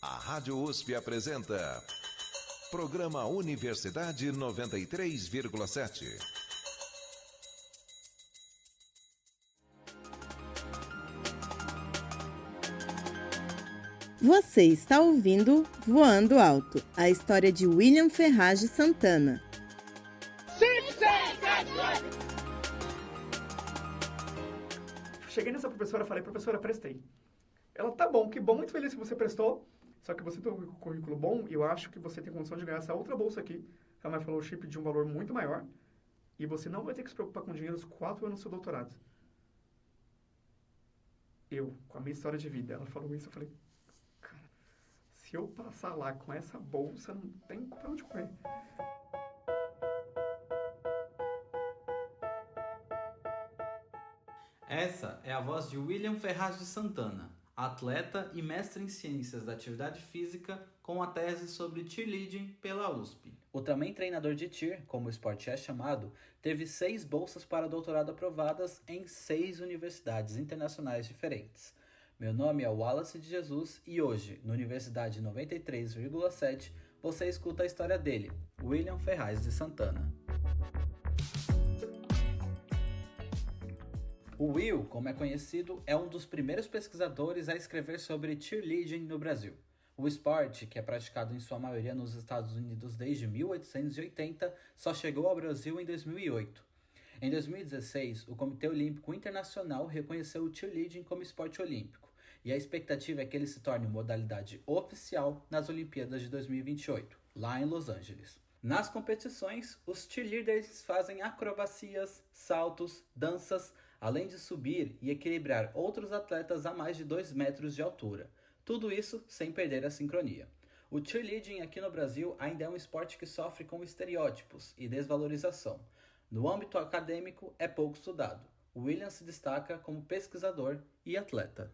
A Rádio USP apresenta Programa Universidade 93,7. Você está ouvindo Voando Alto, a história de William Ferraz de Santana. Cheguei nessa professora e falei, professora, prestei. Ela, tá bom, que bom, muito feliz que você prestou, só que você tem um currículo bom e eu acho que você tem condição de ganhar essa outra bolsa aqui, que é uma fellowship de um valor muito maior, e você não vai ter que se preocupar com dinheiro os 4 anos do seu doutorado. Eu, com a minha história de vida, ela falou isso, eu falei, cara, se eu passar lá com essa bolsa, não tem pra onde correr. Essa é a voz de William Ferraz de Santana, atleta e mestre em Ciências da Atividade Física com a tese sobre cheerleading pela USP. O também treinador de cheer, como o esporte é chamado, teve 6 bolsas para doutorado aprovadas em 6 universidades internacionais diferentes. Meu nome é Wallace de Jesus e hoje, no Universidade 93,7, você escuta a história dele, William Ferraz de Santana. O Will, como é conhecido, é um dos primeiros pesquisadores a escrever sobre cheerleading no Brasil. O esporte, que é praticado em sua maioria nos Estados Unidos desde 1880, só chegou ao Brasil em 2008. Em 2016, o Comitê Olímpico Internacional reconheceu o cheerleading como esporte olímpico, e a expectativa é que ele se torne modalidade oficial nas Olimpíadas de 2028, lá em Los Angeles. Nas competições, os cheerleaders fazem acrobacias, saltos, danças, além de subir e equilibrar outros atletas a mais de 2 metros de altura. Tudo isso sem perder a sincronia. O cheerleading aqui no Brasil ainda é um esporte que sofre com estereótipos e desvalorização. No âmbito acadêmico, é pouco estudado. William se destaca como pesquisador e atleta.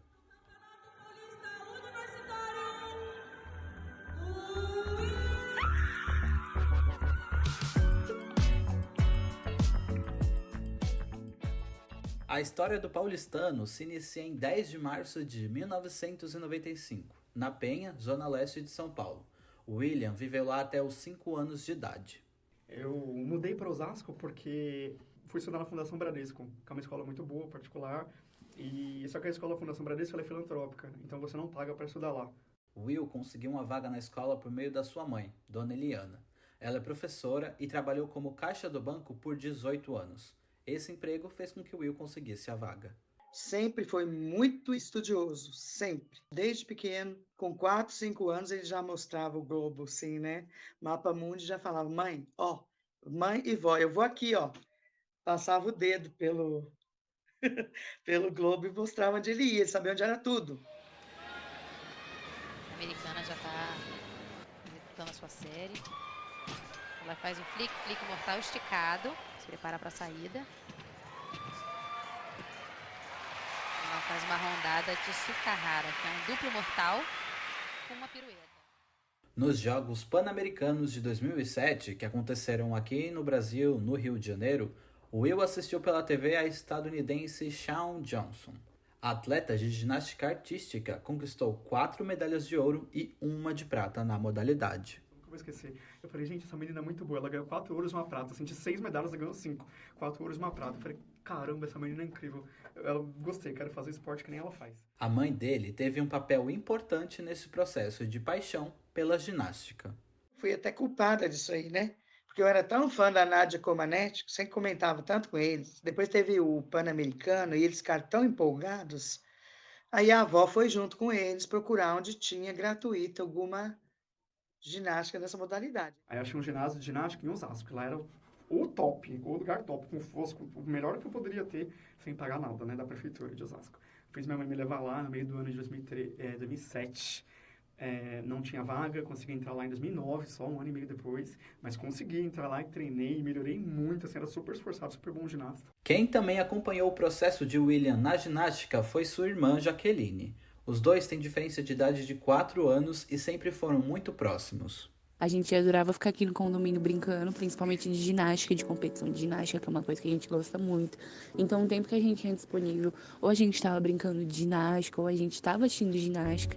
A história do paulistano se inicia em 10 de março de 1995, na Penha, zona leste de São Paulo. William viveu lá até os 5 anos de idade. Eu mudei para Osasco porque fui estudar na Fundação Bradesco, que é uma escola muito boa, particular, e só que a escola Fundação Bradesco ela é filantrópica, então você não paga para estudar lá. Will conseguiu uma vaga na escola por meio da sua mãe, Dona Eliana. Ela é professora e trabalhou como caixa do banco por 18 anos. Esse emprego fez com que Will conseguisse a vaga. Sempre foi muito estudioso, sempre. Desde pequeno, com 4, 5 anos, ele já mostrava o globo, assim, né? Mapa mundi, já falava, mãe, ó, mãe e vó, eu vou aqui, ó. Passava o dedo pelo, pelo globo e mostrava onde ele ia, ele sabia onde era tudo. A americana já está executando a sua série. Ela faz o flick mortal esticado. Se prepara para a saída. Ela faz uma rondada de Sukahara, que é um duplo mortal com uma pirueta. Nos Jogos Pan-Americanos de 2007, que aconteceram aqui no Brasil, no Rio de Janeiro, Will assistiu pela TV a estadunidense Shawn Johnson. A atleta de ginástica artística conquistou 4 medalhas de ouro e 1 de prata na modalidade. Vou esquecer. Eu falei, gente, essa menina é muito boa. Ela ganhou 4 ouros e 1 prata. Assim, de 6 medalhas, ela ganhou 5. 4 ouros e 1 prata. Eu falei, caramba, essa menina é incrível. Eu gostei, quero fazer esporte que nem ela faz. A mãe dele teve um papel importante nesse processo de paixão pela ginástica. Fui até culpada disso aí, né? Porque eu era tão fã da Nadia Comaneci, que sempre comentava tanto com eles. Depois teve o Pan-Americano e eles ficaram tão empolgados. Aí a avó foi junto com eles procurar onde tinha gratuita alguma ginástica nessa modalidade. Aí eu achei um ginásio de ginástica em Osasco, que lá era o top, o lugar top, como fosse o melhor que eu poderia ter, sem pagar nada, né, da prefeitura de Osasco. Fiz minha mãe me levar lá no meio do ano de 2007. Não tinha vaga, consegui entrar lá em 2009, só 1 ano e meio depois, mas consegui entrar lá e treinei e melhorei muito, assim, era super esforçado, super bom ginasta. Quem também acompanhou o processo de William na ginástica foi sua irmã Jaqueline. Os dois têm diferença de idade de 4 anos e sempre foram muito próximos. A gente adorava ficar aqui no condomínio brincando, principalmente de ginástica, de competição de ginástica, que é uma coisa que a gente gosta muito. Então, o tempo que a gente tinha disponível, ou a gente estava brincando de ginástica, ou a gente estava assistindo ginástica.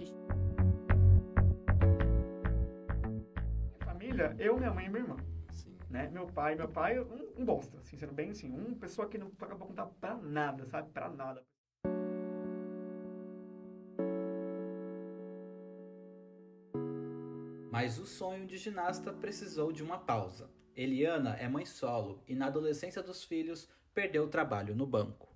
família, eu, minha mãe e minha irmã. Sim. Né? Meu pai, um bosta, assim, sendo bem assim, uma pessoa que não paga pra contar pra nada, sabe? Pra nada. Mas o sonho de ginasta precisou de uma pausa. Eliana é mãe solo e na adolescência dos filhos perdeu o trabalho no banco.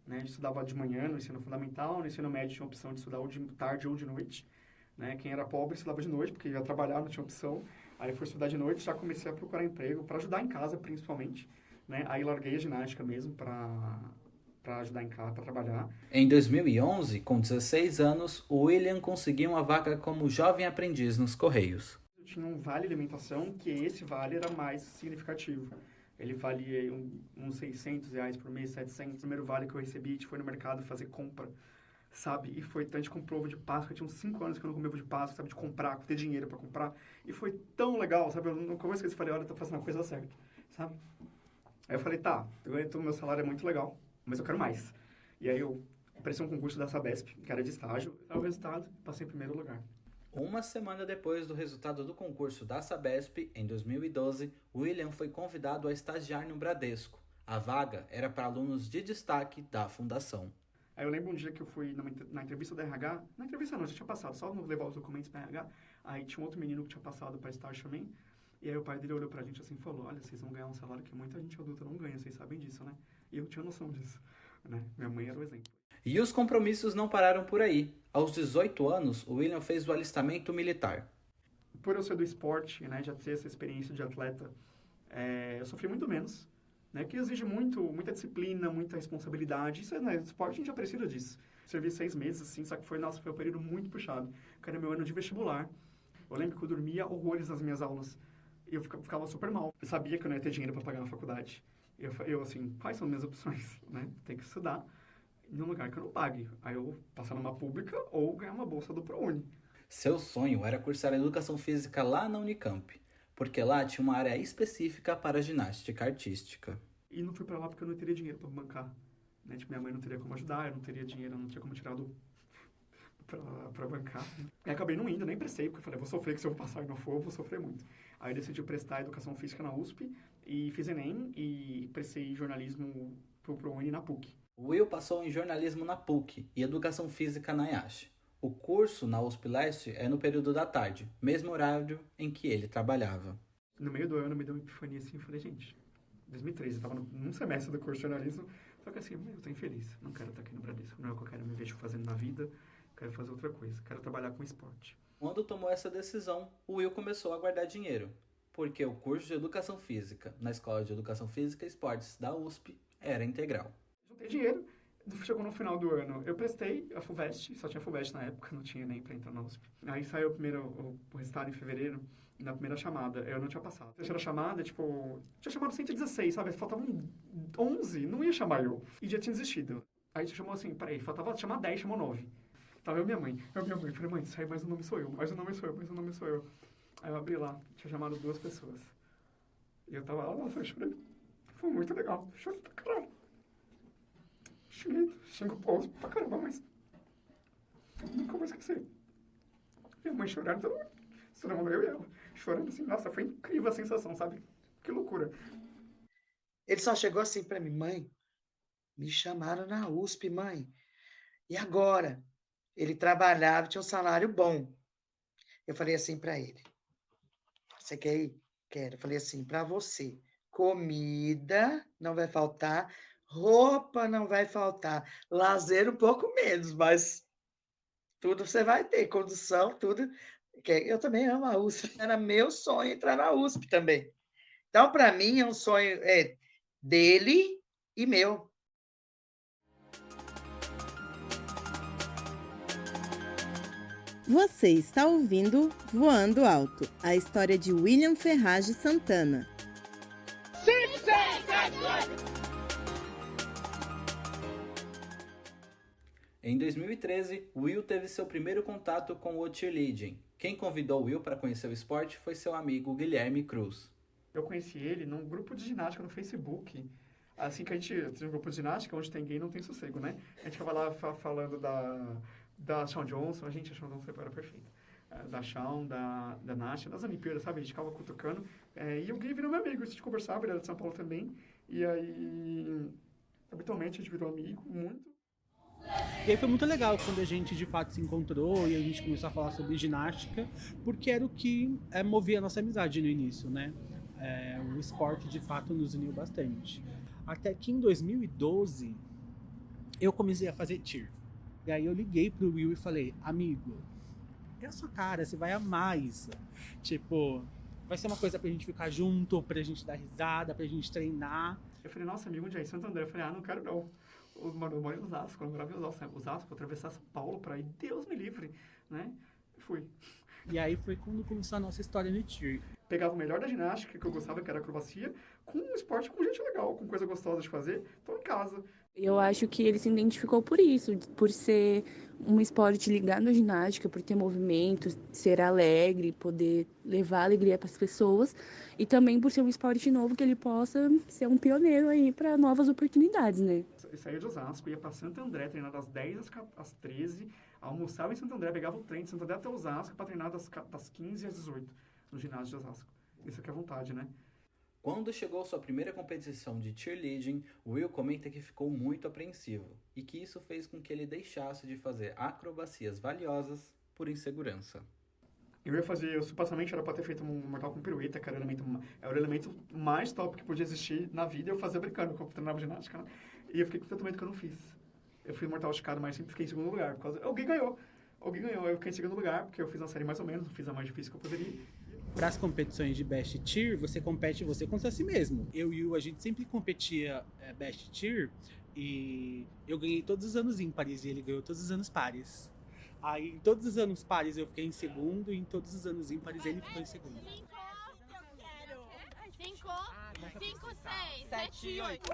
Né? A gente estudava de manhã no ensino fundamental, no ensino médio tinha a opção de estudar ou de tarde ou de noite. Né? Quem era pobre estudava de noite, porque ia trabalhar, não tinha opção. Aí fui estudar de noite, já comecei a procurar emprego, para ajudar em casa principalmente. Né? Aí larguei a ginástica mesmo para ajudar em casa, para trabalhar. Em 2011, com 16 anos, o William conseguiu uma vaga como jovem aprendiz nos Correios. Eu tinha um vale alimentação, que esse vale era mais significativo. Ele valia uns R$600 por mês, 700. O primeiro vale que eu recebi, a gente foi no mercado fazer compra, sabe? E foi tanto com ovo de Páscoa. Tinha uns 5 anos que eu não comia ovo de Páscoa, sabe? De comprar, ter dinheiro para comprar. E foi tão legal, sabe? Eu, no começo que eu falei, olha, eu tô fazendo a coisa certa, sabe? Aí eu falei, tá, o meu salário é muito legal, mas eu quero mais. E aí eu apareci um concurso da Sabesp, que era de estágio. O resultado, passei em primeiro lugar. Uma semana depois do resultado do concurso da Sabesp, em 2012, William foi convidado a estagiar no Bradesco. A vaga era para alunos de destaque da fundação. Aí eu lembro um dia que eu fui na entrevista da RH, na entrevista não, já tinha passado, só não levar os documentos para RH, aí tinha um outro menino que tinha passado para estágio também, e aí o pai dele olhou pra gente assim e falou, olha, vocês vão ganhar um salário que muita gente adulta não ganha, vocês sabem disso, né? E eu tinha noção disso, né? Minha mãe era o exemplo. E os compromissos não pararam por aí. Aos 18 anos, o William fez o alistamento militar. Por eu ser do esporte, né, já ter essa experiência de atleta, eu sofri muito menos, né, que exige muita disciplina, muita responsabilidade. Isso, né, esporte a gente já precisa disso. Servi 6 meses, assim, só que foi um período muito puxado, que era meu ano de vestibular. Eu lembro que eu dormia horrores nas minhas aulas. Eu ficava super mal. Eu sabia que eu não ia ter dinheiro para pagar na faculdade. Eu assim, quais são as minhas opções, né? Tem que estudar num lugar que eu não pague. Aí eu passar numa pública ou ganhar uma bolsa do ProUni. Seu sonho era cursar educação física lá na Unicamp, porque lá tinha uma área específica para ginástica artística. E não fui para lá porque eu não teria dinheiro para bancar. Né? Tipo, minha mãe não teria como ajudar, eu não teria dinheiro, eu não tinha como tirar para bancar. E acabei não indo, nem prestei, porque eu falei, vou sofrer, que se eu passar e não for, eu vou sofrer muito. Aí eu decidi prestar educação física na USP e fiz Enem e prestei jornalismo pro ProUni na PUC. O Will passou em jornalismo na PUC e educação física na IASH. O curso na USP Leste é no período da tarde, mesmo horário em que ele trabalhava. No meio do ano me deu uma epifania assim, eu falei, gente, 2013, eu estava num semestre do curso de jornalismo, só que assim, eu tô infeliz, não quero estar aqui no Bradesco, não é o que eu quero me vejo fazendo na vida, quero fazer outra coisa, quero trabalhar com esporte. Quando tomou essa decisão, o Will começou a guardar dinheiro, porque o curso de educação física na Escola de Educação Física e Esportes da USP era integral. Juntei dinheiro, chegou no final do ano, eu prestei a FUVEST, só tinha FUVEST na época, não tinha nem pra entrar na USP. Aí saiu o resultado em fevereiro, na primeira chamada, eu não tinha passado. Na terceira chamada, tipo, tinha chamado 116, sabe? Faltavam 11, não ia chamar eu. E já tinha desistido. Aí chamou assim, peraí, faltava chamar 10, chamou 9. Tava eu e minha mãe. Falei, mãe, sai, mas o nome sou eu, mas o nome sou eu, mas o nome sou eu. Aí eu abri lá, tinha chamado 2 pessoas. E eu tava lá, nossa, eu chorei. Foi muito legal, chorei pra caralho. Xingo o povo pra caramba, mas nunca vou esquecer. Minha mãe chorando, todo mundo, eu e ela, chorando assim, nossa, foi incrível a sensação, sabe? Que loucura. Ele só chegou assim pra mim, mãe, me chamaram na USP, mãe. E agora? Ele trabalhava, tinha um salário bom. Eu falei assim pra ele, você quer ir? Quero. Eu falei assim, pra você, comida não vai faltar, roupa não vai faltar, lazer um pouco menos, mas tudo você vai ter, condução, tudo. Eu também amo a USP, era meu sonho entrar na USP também. Então, para mim, é um sonho dele e meu. Você está ouvindo Voando Alto, a história de William Ferragem Santana. Em 2013, Will teve seu primeiro contato com o cheerleading. Quem convidou Will para conhecer o esporte foi seu amigo Guilherme Cruz. Eu conheci ele num grupo de ginástica no Facebook. Assim que a gente tem um grupo de ginástica, onde tem gay não tem sossego, né? A gente ficava lá falando da Shawn Johnson, a Shawn Johnson era perfeita. da Shawn, da Nasha, das Olimpíadas, sabe? A gente ficava cutucando. E o Gui virou meu amigo, a gente conversava, ele era de São Paulo também. E aí, habitualmente, a gente virou amigo, muito. E aí foi muito legal quando a gente de fato se encontrou e a gente começou a falar sobre ginástica, porque era o que movia a nossa amizade no início, né? O esporte de fato nos uniu bastante. Até que em 2012 eu comecei a fazer cheer. E aí eu liguei pro Will e falei, amigo, é a sua cara, você vai amar isso. Tipo, vai ser uma coisa pra gente ficar junto, pra gente dar risada, pra gente treinar. Eu falei, nossa, amigo, onde é? Em Santo André. Eu falei, não quero não. Eu moro em Osasco, eu morava em Osasco, vou atravessar São Paulo pra ir, Deus me livre, né? Fui. E aí foi quando começou a nossa história no cheer. Pegava o melhor da ginástica, que eu gostava, que era acrobacia, com um esporte com gente legal, com coisa gostosa de fazer, tô em casa. Eu acho que ele se identificou por isso, por ser um esporte ligado à ginástica, por ter movimento, ser alegre, poder levar alegria para as pessoas e também por ser um esporte novo que ele possa ser um pioneiro aí para novas oportunidades, né? Eu saía de Osasco, ia para Santo André, treinar das 10 às 13, almoçava em Santo André, pegava o trem de Santo André até Osasco para treinar das 15 às 18 no ginásio de Osasco. Isso aqui é vontade, né? Quando chegou sua primeira competição de cheerleading, Will comenta que ficou muito apreensivo e que isso fez com que ele deixasse de fazer acrobacias valiosas por insegurança. Eu ia fazer, supostamente era para ter feito um mortal com pirueta, que era o elemento mais top que podia existir na vida, eu fazia brincando, quando eu treinava ginástica, né? E eu fiquei com tanto medo que eu não fiz. Eu fui mortal esticado, mas sempre fiquei em segundo lugar. Alguém ganhou, eu fiquei em segundo lugar, porque eu fiz uma série mais ou menos, não fiz a mais difícil que eu poderia. Para as competições de Best Cheer, você compete você contra si mesmo. Eu e o a gente sempre competia Best Cheer e eu ganhei todos os anos ímpares e ele ganhou todos os anos pares. Aí em todos os anos pares eu fiquei em segundo e em todos os anos ímpares ele ficou em segundo. 5, 6, 7, 8.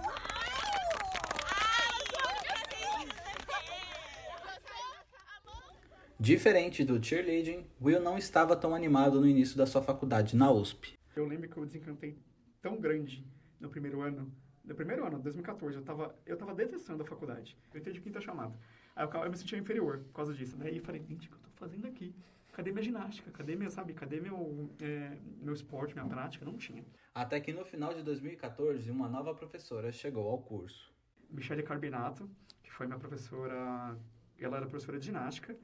Diferente do cheerleading, Will não estava tão animado no início da sua faculdade na USP. Eu lembro que eu desencantei tão grande no primeiro ano, 2014, eu tava detestando a faculdade. Eu entrei de quinta chamada. Aí eu me sentia inferior por causa disso, né? E falei, gente, o que eu tô fazendo aqui? Cadê minha ginástica? Cadê meu esporte, minha prática? Não tinha. Até que no final de 2014, uma nova professora chegou ao curso. Michele Carbinato, que foi minha professora, ela era professora de ginástica,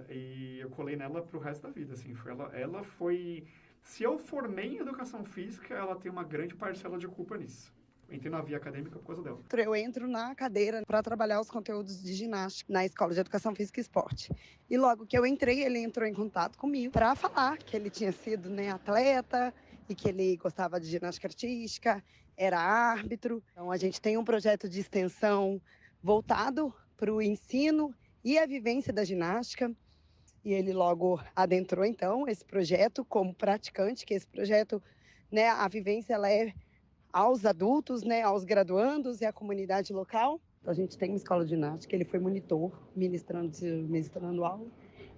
e eu colei nela pro resto da vida, assim. Ela foi... Se eu formei em educação física, ela tem uma grande parcela de culpa nisso. Entrei na via acadêmica por causa dela. Eu entro na cadeira para trabalhar os conteúdos de ginástica na Escola de Educação Física e Esporte. E logo que eu entrei, ele entrou em contato comigo para falar que ele tinha sido, né, atleta e que ele gostava de ginástica artística, era árbitro. Então a gente tem um projeto de extensão voltado para o ensino e a vivência da ginástica. E ele logo adentrou, então, esse projeto como praticante, que esse projeto, né, a vivência ela é aos adultos, né, aos graduandos e à comunidade local. Então, a gente tem uma escola de ginástica, ele foi monitor, ministrando aula,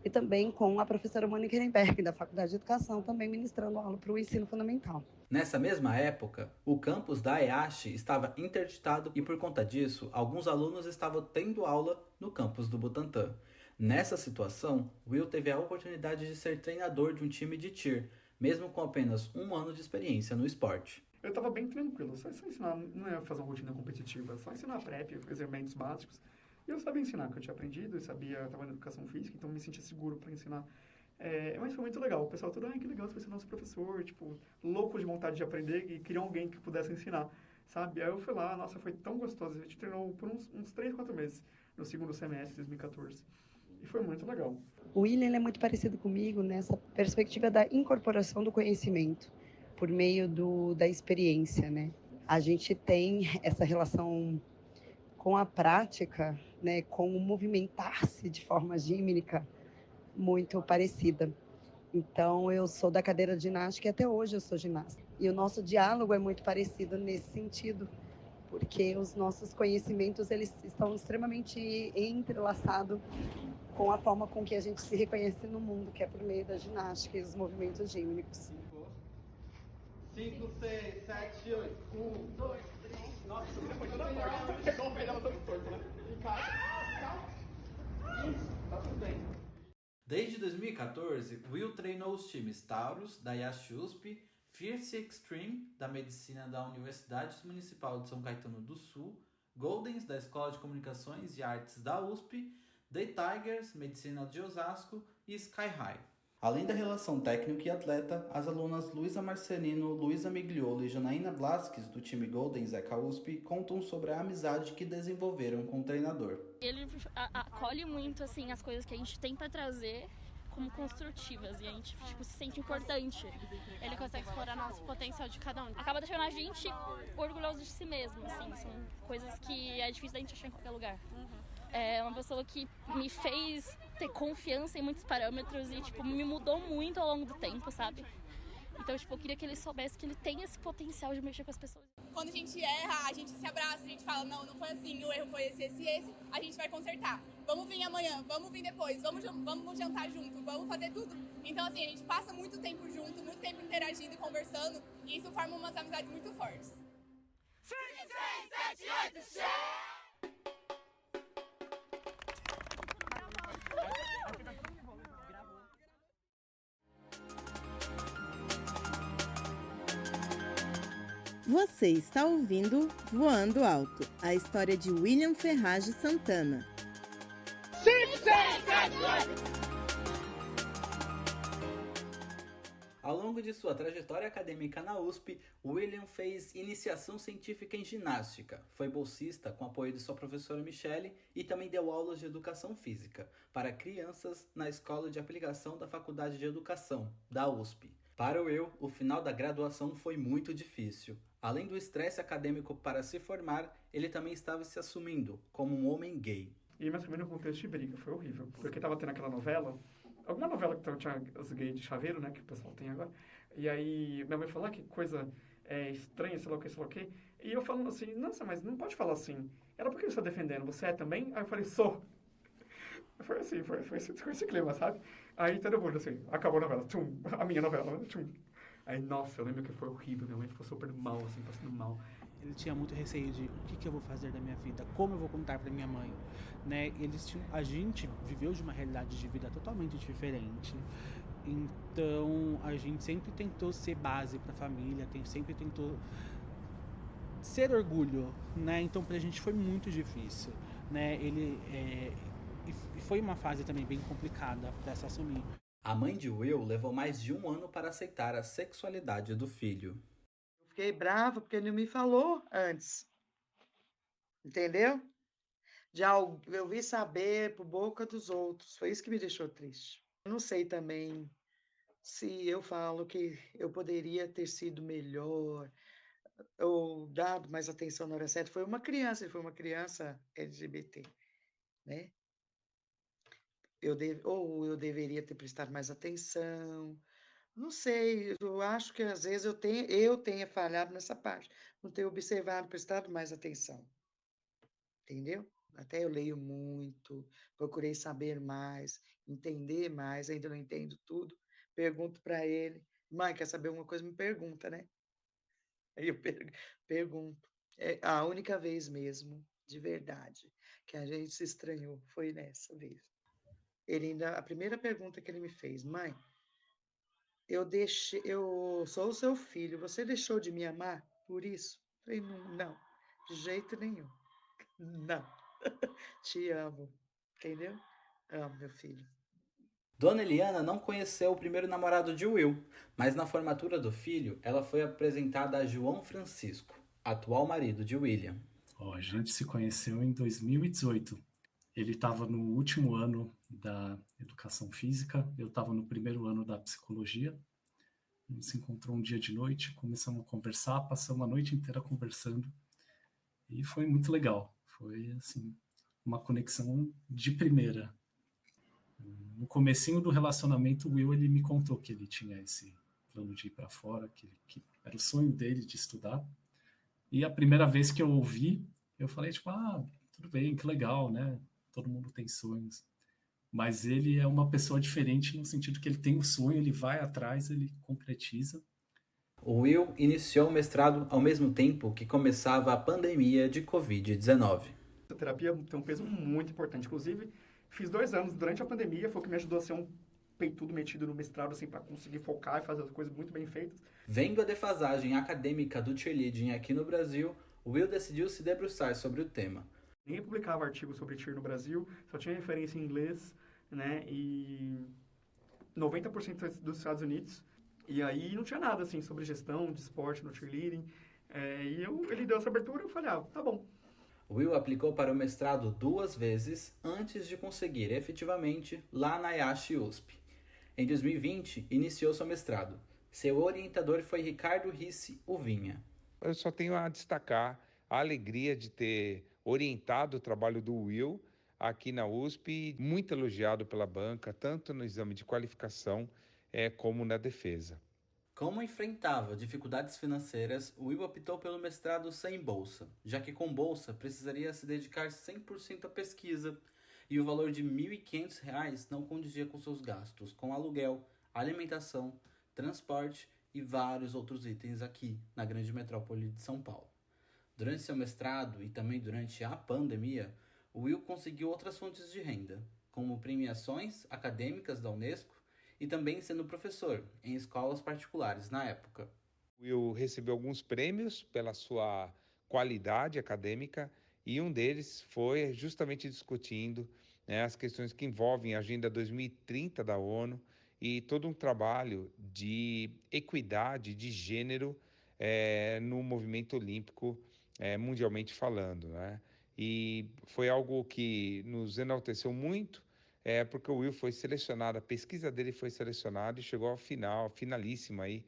e também com a professora Mônica Ehrenberg, da Faculdade de Educação, também ministrando aula para o ensino fundamental. Nessa mesma época, o campus da EASH estava interditado e, por conta disso, alguns alunos estavam tendo aula no campus do Butantã. Nessa situação, Will teve a oportunidade de ser treinador de um time de cheer, mesmo com apenas 1 ano de experiência no esporte. Eu estava bem tranquilo, só ensinar, não ia fazer uma rotina competitiva, só ensinar prep, exercícios básicos. E eu sabia ensinar, que eu tinha aprendido, eu estava na educação física, então me sentia seguro para ensinar. Mas foi muito legal, o pessoal todo, que legal, você vai ser nosso professor, tipo, louco de vontade de aprender e queria alguém que pudesse ensinar, sabe? Aí eu fui lá, nossa, foi tão gostoso, a gente treinou por uns 3, 4 meses, no segundo semestre de 2014. E foi muito legal. O William ele é muito parecido comigo nessa perspectiva da incorporação do conhecimento por meio da experiência, né? A gente tem essa relação com a prática, né, com o movimentar-se de forma gímica muito parecida. Então, eu sou da cadeira de ginástica e até hoje eu sou ginasta. E o nosso diálogo é muito parecido nesse sentido, porque os nossos conhecimentos eles estão extremamente entrelaçados com a forma com que a gente se reconhece no mundo, que é por meio da ginástica e os movimentos gímnicos. 5, 6, 7, 8. 1, 2, 3. Nossa, você foi toda forte. Pegou o pé dela todo torto, né? Em casa. Isso, tá tudo bem. Desde 2014, Will treinou os times Taurus, da IASH-USP, Fierce Extreme, da Medicina da Universidade Municipal de São Caetano do Sul, Goldens, da Escola de Comunicações e Artes da USP, The Tigers, Medicina de Osasco e Sky High. Além da relação técnico e atleta, as alunas Luísa Marcelino, Luísa Migliolo e Janaína Blasques, do time Goldens ECA USP, contam sobre a amizade que desenvolveram com o treinador. Ele acolhe muito assim, as coisas que a gente tem para trazer como construtivas e a gente se sente importante. Ele consegue explorar nosso potencial de cada um. Acaba deixando a gente orgulhoso de si mesmo, assim, são coisas que é difícil da gente achar em qualquer lugar. É uma pessoa que me fez ter confiança em muitos parâmetros e, me mudou muito ao longo do tempo, sabe? Então, eu queria que ele soubesse que ele tem esse potencial de mexer com as pessoas. Quando a gente erra, a gente se abraça, a gente fala, não foi assim, o erro foi esse, a gente vai consertar. Vamos vir amanhã, vamos vir depois, vamos jantar junto, vamos fazer tudo. Então, assim, a gente passa muito tempo junto, muito tempo interagindo e conversando, e isso forma umas amizades muito fortes. 5, 6, 7, 8, cheio! Você está ouvindo Voando Alto, a história de William Ferragem Santana. 5, 6, 7, 8! Ao longo de sua trajetória acadêmica na USP, William fez iniciação científica em ginástica, foi bolsista com apoio de sua professora Michele e também deu aulas de educação física para crianças na Escola de Aplicação da Faculdade de Educação, da USP. Para Will, o final da graduação foi muito difícil. Além do estresse acadêmico para se formar, ele também estava se assumindo como um homem gay. E me assumi no contexto de briga, foi horrível. Porque tava tendo aquela novela, alguma novela que tinha os gays de chaveiro, né, que o pessoal tem agora. E aí minha mãe falou, que coisa estranha, sei lá o que. E eu falando assim, nossa, mas não pode falar assim. Ela, por que você está defendendo? Você é também? Aí eu falei, sou. Foi assim, foi esse clima, sabe? Aí todo mundo assim, acabou a novela, tchum, a minha novela, tchum. Aí, nossa, eu lembro que foi horrível, minha mãe ficou super mal, assim, passando mal. Ele tinha muito receio de o que eu vou fazer da minha vida, como eu vou contar pra minha mãe, né? A gente viveu de uma realidade de vida totalmente diferente, então a gente sempre tentou ser base pra família, sempre tentou ser orgulho, né? Então pra gente foi muito difícil, né? E foi uma fase também bem complicada pra se assumir. A mãe de Will levou mais de 1 ano para aceitar a sexualidade do filho. Eu fiquei brava porque ele não me falou antes. Entendeu? Eu vi saber por boca dos outros. Foi isso que me deixou triste. Eu não sei também se eu falo que eu poderia ter sido melhor ou dado mais atenção na hora certa. Ele foi uma criança LGBT, né? Eu deveria ter prestado mais atenção. Não sei, eu acho que às vezes eu tenha falhado nessa parte, não ter observado, prestado mais atenção. Entendeu? Até eu leio muito, procurei saber mais, entender mais, ainda não entendo tudo. Pergunto para ele, mãe, quer saber alguma coisa? Me pergunta, né? Aí eu pergunto. É a única vez mesmo, de verdade, que a gente se estranhou foi nessa vez. A primeira pergunta que ele me fez, mãe, eu sou o seu filho, você deixou de me amar por isso? Eu falei, não, de jeito nenhum, não, te amo, entendeu? Amo meu filho. Dona Eliana não conheceu o primeiro namorado de Will, mas na formatura do filho, ela foi apresentada a João Francisco, atual marido de William. A gente se conheceu em 2018. Ele estava no último ano da educação física, eu estava no primeiro ano da psicologia. A gente se encontrou um dia de noite, começamos a conversar, passamos a noite inteira conversando. E foi muito legal. Foi, assim, uma conexão de primeira. No comecinho do relacionamento, o Will ele me contou que ele tinha esse plano de ir para fora, que era o sonho dele de estudar. E a primeira vez que eu ouvi, eu falei, tudo bem, que legal, né? Todo mundo tem sonhos. Mas ele é uma pessoa diferente no sentido que ele tem um sonho, ele vai atrás, ele concretiza. O Will iniciou o mestrado ao mesmo tempo que começava a pandemia de Covid-19. A terapia tem um peso muito importante. Inclusive, Fiz 2 anos durante a pandemia, foi o que me ajudou a ser um peitudo metido no mestrado, assim, para conseguir focar e fazer as coisas muito bem feitas. Vendo a defasagem acadêmica do cheerleading aqui no Brasil, Will decidiu se debruçar sobre o tema. Nem publicava artigo sobre cheer no Brasil, só tinha referência em inglês, né, e 90% dos Estados Unidos. E aí não tinha nada, assim, sobre gestão de esporte no cheerleading. Ele deu essa abertura e eu falei, tá bom. Will aplicou para o mestrado 2 vezes antes de conseguir efetivamente lá na IASH USP. Em 2020, iniciou seu mestrado. Seu orientador foi Ricardo Risse Uvinha. Eu só tenho a destacar a alegria de ter orientado o trabalho do Will aqui na USP, muito elogiado pela banca, tanto no exame de qualificação como na defesa. Como enfrentava dificuldades financeiras, Will optou pelo mestrado sem bolsa, já que com bolsa precisaria se dedicar 100% à pesquisa, e o valor de R$ 1.500 não condizia com seus gastos, com aluguel, alimentação, transporte e vários outros itens aqui na grande metrópole de São Paulo. Durante seu mestrado e também durante a pandemia, Will conseguiu outras fontes de renda, como premiações acadêmicas da Unesco e também sendo professor em escolas particulares na época. Will recebeu alguns prêmios pela sua qualidade acadêmica e um deles foi justamente discutindo as questões que envolvem a Agenda 2030 da ONU e todo um trabalho de equidade de gênero no movimento olímpico, mundialmente falando, né? E foi algo que nos enalteceu muito, porque o Will foi selecionado, a pesquisa dele foi selecionada e chegou ao finalíssima aí,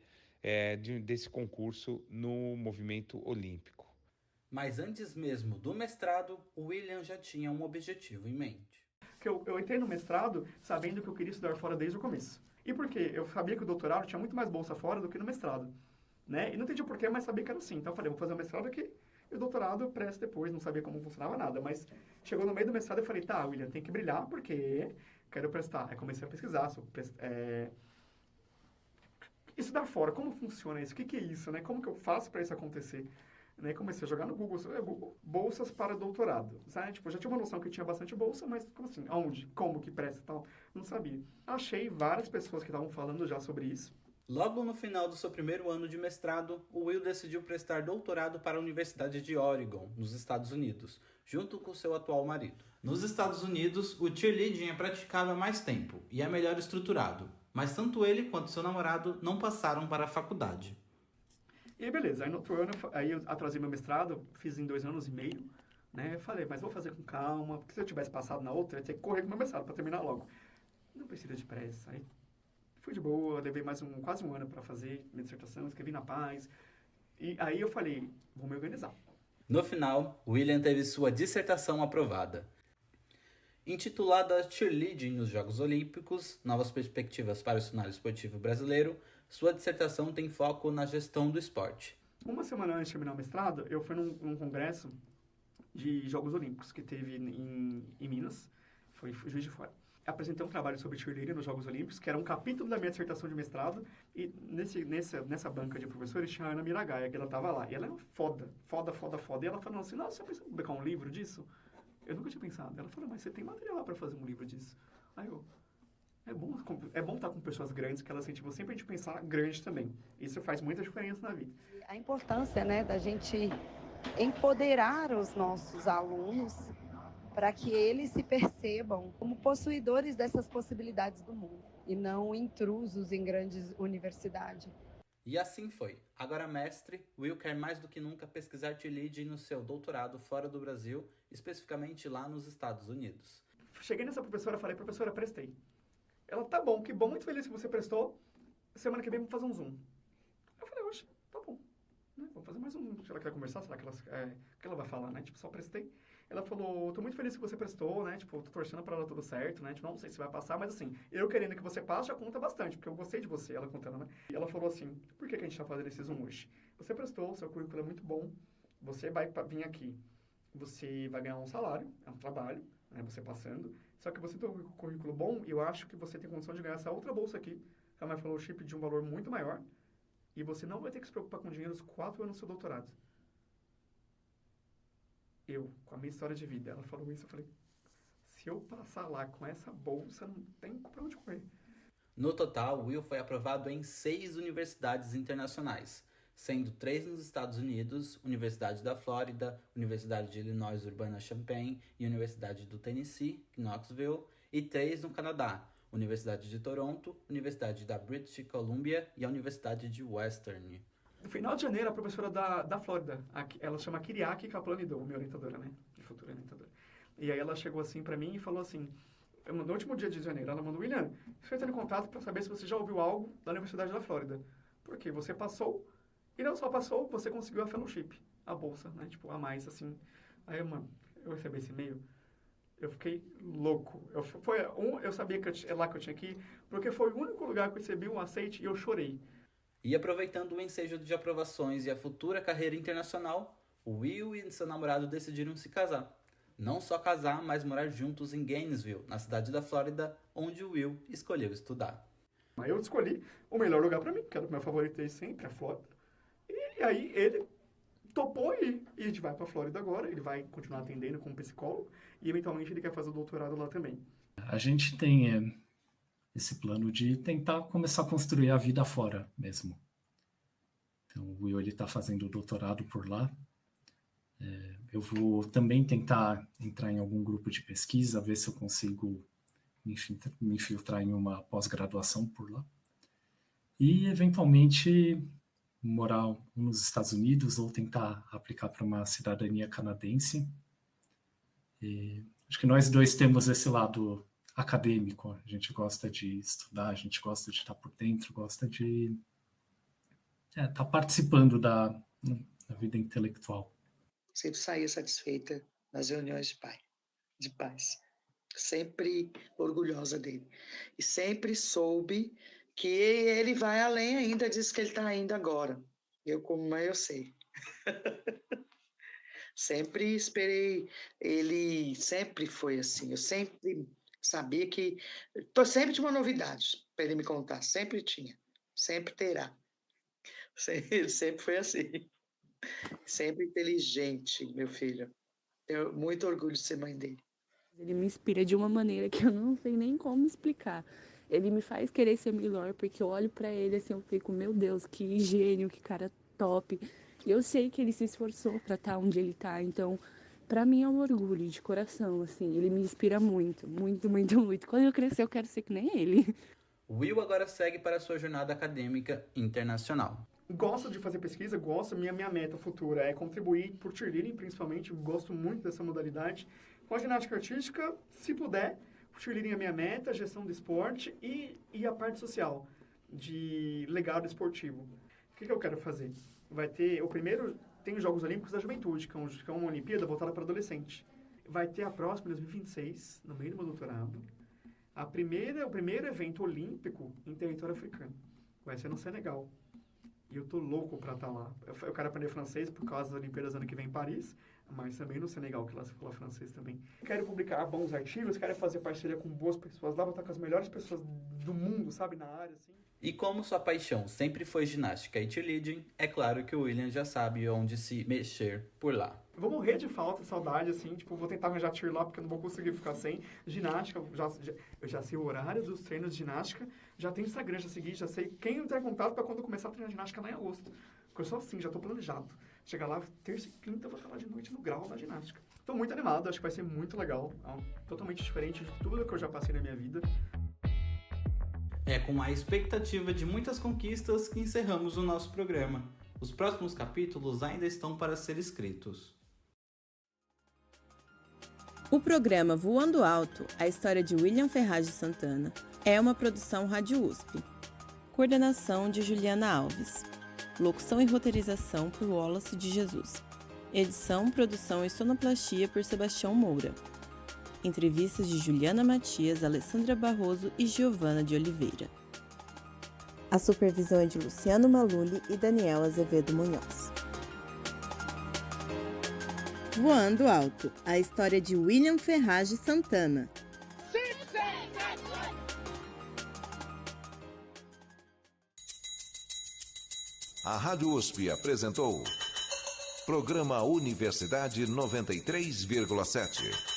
desse concurso no movimento olímpico. Mas antes mesmo do mestrado, o William já tinha um objetivo em mente. Eu entrei no mestrado sabendo que eu queria estudar fora desde o começo. E por quê? Eu sabia que o doutorado tinha muito mais bolsa fora do que no mestrado, né? E não entendi porquê, mas sabia que era assim. Então eu falei, vou fazer o mestrado aqui e o doutorado eu presto depois. Não sabia como funcionava nada, mas chegou no meio do mestrado e falei, tá, William, tem que brilhar porque quero prestar. Aí comecei a pesquisar sobre estudar fora, como funciona isso, o que é isso, né? Como que eu faço para isso acontecer? Né, comecei a jogar no Google, bolsas para doutorado, sabe? Tipo, eu já tinha uma noção que tinha bastante bolsa, mas como assim? Aonde? Como que presta e tal? Não sabia. Achei várias pessoas que estavam falando já sobre isso. Logo no final do seu primeiro ano de mestrado, o Will decidiu prestar doutorado para a Universidade de Oregon, nos Estados Unidos, junto com seu atual marido. Nos Estados Unidos, o cheerleading é praticado há mais tempo e é melhor estruturado, mas tanto ele quanto seu namorado não passaram para a faculdade. E aí, beleza. Aí no outro ano, eu atrasei meu mestrado, fiz em 2 anos e meio, né? Eu falei, mas vou fazer com calma, porque se eu tivesse passado na outra, eu ia ter que correr com meu mestrado para terminar logo. Não precisa de pressa. Aí fui de boa, levei quase um ano para fazer minha dissertação, escrevi na paz. E aí eu falei, vou me organizar. No final, William teve sua dissertação aprovada. Intitulada Cheerleading nos Jogos Olímpicos, Novas Perspectivas para o Cenário Esportivo Brasileiro, sua dissertação tem foco na gestão do esporte. Uma semana antes de terminar o mestrado, eu fui num congresso de Jogos Olímpicos que teve em Minas, foi Juiz de Fora. Apresentei um trabalho sobre cheerleading nos Jogos Olímpicos, que era um capítulo da minha dissertação de mestrado, e nessa banca de professores tinha a Ana Miragaia, que ela estava lá. E ela é foda. E ela falou assim, nossa, você pensa em publicar um livro disso? Eu nunca tinha pensado. Ela falou, mas você tem material para fazer um livro disso? Aí eu... É bom estar com pessoas grandes, que elas incentivam sempre a gente pensar grande também. Isso faz muita diferença na vida. A importância, né, da gente empoderar os nossos alunos para que eles se percebam como possuidores dessas possibilidades do mundo e não intrusos em grandes universidades. E assim foi. Agora mestre, Will quer mais do que nunca pesquisar cheerleading no seu doutorado fora do Brasil, especificamente lá nos Estados Unidos. Cheguei nessa professora e falei, professora, prestei. Ela, tá bom, que bom, muito feliz que você prestou. Semana que vem vamos fazer um Zoom. Eu falei, oxe, tá bom. Né? Vamos fazer mais um. Se ela quer conversar, será que ela vai falar, né? Tipo, só prestei. Ela falou, tô muito feliz que você prestou, né? Tipo, tô torcendo pra ela tudo certo, né? Tipo, não sei se vai passar, mas assim, eu querendo que você passe já conta bastante, porque eu gostei de você, ela contando, né? E ela falou assim, por que a gente tá fazendo esse Zoom hoje? Você prestou, seu currículo é muito bom, você vai vir aqui, você vai ganhar um salário, é um trabalho, né? Você passando. Só que você tem um currículo bom e eu acho que você tem condição de ganhar essa outra bolsa aqui, que é uma fellowship de um valor muito maior, e você não vai ter que se preocupar com dinheiro os 4 anos do seu doutorado. Eu, com a minha história de vida, ela falou isso, eu falei, se se eu passar lá com essa bolsa, não tem pra onde correr. No total, Will foi aprovado em 6 universidades internacionais, sendo 3 nos Estados Unidos, Universidade da Flórida, Universidade de Illinois Urbana-Champaign e Universidade do Tennessee, Knoxville, e 3 no Canadá, Universidade de Toronto, Universidade da British Columbia e a Universidade de Western. No final de janeiro, a professora da Flórida, ela chama Kyriaki Kaplanidou, minha orientadora, né? De futura orientadora. E aí ela chegou assim pra mim e falou assim, no último dia de janeiro, ela mandou, William, estou entrando em contato para saber se você já ouviu algo da Universidade da Flórida. Porque você passou, e não só passou, você conseguiu a fellowship, a bolsa, né? Tipo, a mais, assim. Aí, mano, eu recebi esse e-mail, eu fiquei louco. Eu sabia que é lá que eu tinha que ir, porque foi o único lugar que eu recebi um aceite e eu chorei. E aproveitando o ensejo de aprovações e a futura carreira internacional, o Will e seu namorado decidiram se casar. Não só casar, mas morar juntos em Gainesville, na cidade da Flórida, onde o Will escolheu estudar. Aí eu escolhi o melhor lugar pra mim, que era o meu favorito desde sempre, a Flórida. E aí ele topou ir. E a gente vai pra Flórida agora, ele vai continuar atendendo como psicólogo, e eventualmente ele quer fazer o doutorado lá também. A gente tem esse plano de tentar começar a construir a vida fora mesmo. Então o Will está fazendo o doutorado por lá. Eu vou também tentar entrar em algum grupo de pesquisa, ver se eu consigo me infiltrar em uma pós-graduação por lá. E, eventualmente, morar nos Estados Unidos ou tentar aplicar para uma cidadania canadense. E acho que nós dois temos esse lado acadêmico. A gente gosta de estudar, a gente gosta de estar por dentro, gosta de estar participando da vida intelectual. Sempre saía satisfeita nas reuniões de paz. Sempre orgulhosa dele. E sempre soube que ele vai além ainda disso que ele está indo agora. Eu, como mãe, eu sei. Sempre esperei. Ele sempre foi assim. Eu sempre sabia que... sempre tinha uma novidade para ele me contar. Sempre tinha. Sempre terá. Ele sempre foi assim. Sempre inteligente, meu filho. Tenho muito orgulho de ser mãe dele. Ele me inspira de uma maneira que eu não sei nem como explicar. Ele me faz querer ser melhor, porque eu olho pra ele assim, eu fico, meu Deus, que gênio, que cara top. E eu sei que ele se esforçou pra estar onde ele tá, então, pra mim é um orgulho de coração, assim. Ele me inspira muito, muito, muito, muito. Quando eu crescer, eu quero ser que nem ele. Will agora segue para sua jornada acadêmica internacional. Gosto de fazer pesquisa, minha meta futura é contribuir por cheerleading, principalmente, gosto muito dessa modalidade. Com a ginástica artística, se puder, o cheerleading é minha meta, gestão do esporte e a parte social, de legado esportivo. O que eu quero fazer? Vai ter, tem os Jogos Olímpicos da Juventude, que é uma Olimpíada voltada para adolescente. Vai ter a próxima, em 2026, no meio do meu doutorado, o primeiro evento olímpico em território africano. Vai ser no Senegal. E eu tô louco pra estar lá. Eu quero aprender francês por causa das Olimpíadas ano que vem em Paris, mas também no Senegal, que lá se fala francês também. Quero publicar bons artigos, quero fazer parceria com boas pessoas lá, vou estar com as melhores pessoas do mundo, sabe, na área, assim. E como sua paixão sempre foi ginástica e cheerleading, é claro que o William já sabe onde se mexer por lá. Eu vou morrer de falta, saudade, assim, vou tentar arranjar cheer lá, porque eu não vou conseguir ficar sem. Ginástica, eu já sei o horário dos treinos de ginástica, já tenho Instagram, já sei quem entrar em contato para quando eu começar a treinar ginástica lá em agosto. Porque eu sou assim, já tô planejado. Chegar lá, terça e quinta, eu vou estar lá de noite no grau da ginástica. Tô muito animado, acho que vai ser muito legal. Totalmente diferente de tudo que eu já passei na minha vida. É com a expectativa de muitas conquistas que encerramos o nosso programa. Os próximos capítulos ainda estão para ser escritos. O programa Voando Alto, a história de William Ferraz de Santana, é uma produção Rádio USP. Coordenação de Juliana Alves. Locução e roteirização por Wallace de Jesus. Edição, produção e sonoplastia por Sebastião Moura. Entrevistas de Juliana Matias, Alessandra Barroso e Giovana de Oliveira. A supervisão é de Luciano Maluli e Daniel Azevedo Munhoz. Voando Alto, a história de William Ferraz de Santana. A Rádio USP apresentou Programa Universidade 93,7.